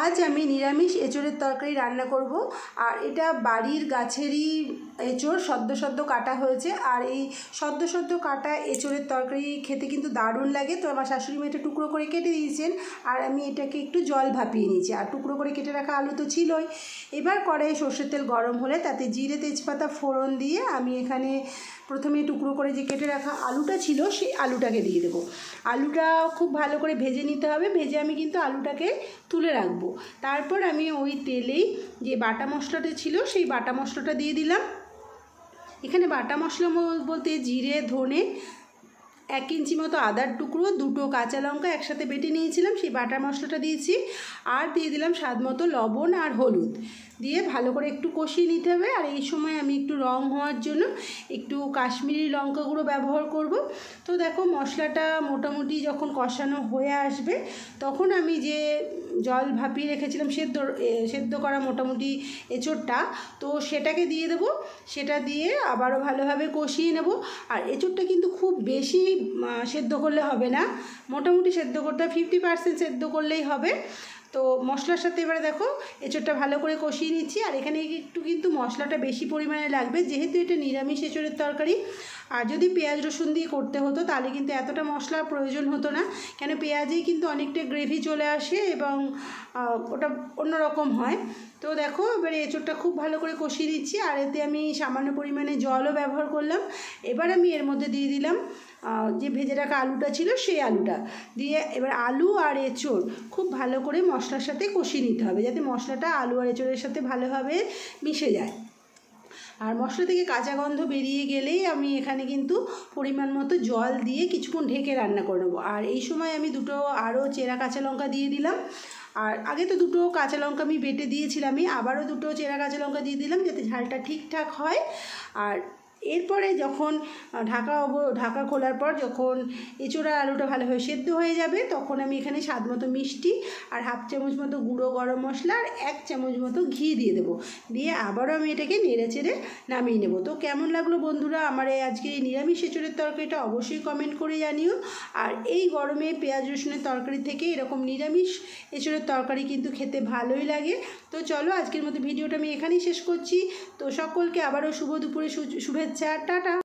আজ আমি নিরামিষ এঁচোড়ের তরকারি রান্না করব। আর এটা বাড়ির গাছেরই এঁচোড়, সদ্য সদ্য কাটা হয়েছে। আর এই সদ্য সদ্য কাটা এঁচোড়ের তরকারি খেতে কিন্তু দারুণ লাগে। তো আমার শাশুড়ি মা এটা টুকরো করে কেটে দিয়েছেন, আর আমি এটাকে একটু জল ভাপিয়ে নিয়েছি। আর টুকরো করে কেটে রাখা আলু তো ছিলই। এবার কড়াইয়ে সর্ষের তেল গরম হলে তাতে জিরে তেজপাতা ফোড়ন দিয়ে আমি এখানে প্রথমে টুকরো করে যে কেটে রাখা আলুটা ছিল সেই আলুটাকে দিয়ে দেবো। আলুটা খুব ভালো করে ভেজে নিতে হবে। ভেজে আমি কিন্তু আলুটাকে তুলে রাখবো। তারপর আমি ওই তেলেই যে বাটা মশলাটা ছিল সেই বাটা মশলাটা দিয়ে দিলাম। এখানে বাটা মশলা বলতে জিরে, ধনে, 1 ইঞ্চি মতো আদার টুকরো, 2টো কাঁচা লঙ্কা একসাথে বেটে নিয়েছিলাম, সেই বাটা মশলাটা দিয়েছি। আর দিয়ে দিলাম স্বাদ মতো লবণ আর হলুদ দিয়ে ভালো করে একটু কষিয়ে নিতে হবে। আর এই সময় আমি একটু রং হওয়ার জন্য একটু কাশ্মীরি লঙ্কা গুঁড়ো ব্যবহার করব। তো দেখো মশলাটা মোটামুটি যখন কষানো হয়ে আসবে তখন আমি যে জল ভাপিয়ে রেখেছিলাম সেদ্ধ করা মোটামুটি এঁচোড়টা, তো সেটাকে দিয়ে দেবো। সেটা দিয়ে আবারও ভালোভাবে কষিয়ে নেব। আর এঁচোড়টা কিন্তু খুব বেশি সেদ্ধ করলে হবে না, মোটামুটি সেদ্ধ করতে 50% সেদ্ধ করলেই হবে। তো মশলার সাথে এবারে দেখো এঁচোড়টা ভালো করে কষিয়ে নিচ্ছি। আর এখানে একটু কিন্তু মশলাটা বেশি পরিমাণে লাগবে, যেহেতু এটা নিরামিষ এঁচোড়ের তরকারি। আর যদি পেঁয়াজ রসুন দিয়ে করতে হতো তাহলে কিন্তু এতটা মশলার প্রয়োজন হতো না, কেন পেঁয়াজেই কিন্তু অনেকটা গ্রেভি চলে আসে এবং ওটা অন্যরকম হয়। তো দেখো এবারে এঁচোড়টা খুব ভালো করে কষিয়ে দিচ্ছি। আর এতে আমি সামান্য পরিমাণে জলও ব্যবহার করলাম। এবার আমি এর মধ্যে দিয়ে দিলাম যে ভেজে রাখা আলুটা ছিল সেই আলুটা দিয়ে এবার আলু আর এঁচোড় খুব ভালো করে মশলার সাথে কষিয়ে নিতে হবে, যাতে মশলাটা আলু আর এঁচোড়ের সাথে ভালোভাবে মিশে যায়। আর মশলা থেকে কাঁচা গন্ধ বেরিয়ে গেলেই আমি এখানে কিন্তু পরিমাণ মতো জল দিয়ে কিছুক্ষণ ঢেকে রান্না করে নেবো। আর এই সময় আমি আরও চেরা কাঁচা লঙ্কা দিয়ে দিলাম। আর আগে তো 2টো কাঁচা লঙ্কা আমি বেটে দিয়েছিলামই, আবারও 2টো চেরা কাঁচা লঙ্কা দিয়ে দিলাম যাতে ঝালটা ঠিকঠাক হয়। আর এরপরে যখন ঢাকা খোলার পর যখন এঁচোড়া আলুটা ভালোভাবে সেদ্ধ হয়ে যাবে তখন আমি এখানে স্বাদ মতো মিষ্টি আর 1/2 চামচ মতো গুঁড়ো গরম মশলা আর 1 চামচ মতো ঘি দিয়ে দেবো। দিয়ে আবারও আমি এটাকে নেড়ে চেড়ে নামিয়ে নেব। তো কেমন লাগলো বন্ধুরা আমার আজকের এই নিরামিষ এঁচোড়ের তরকারিটা অবশ্যই কমেন্ট করে জানিও। আর এই গরমে পেঁয়াজ রসুনের তরকারি থেকে এরকম নিরামিষ এঁচোড়ের তরকারি কিন্তু খেতে ভালোই লাগে। তো চলো আজকের মতো ভিডিওটা আমি এখানেই শেষ করছি। তো সকলকে আবারও শুভ দুপুরে শুভেচ্ছা, টাটা।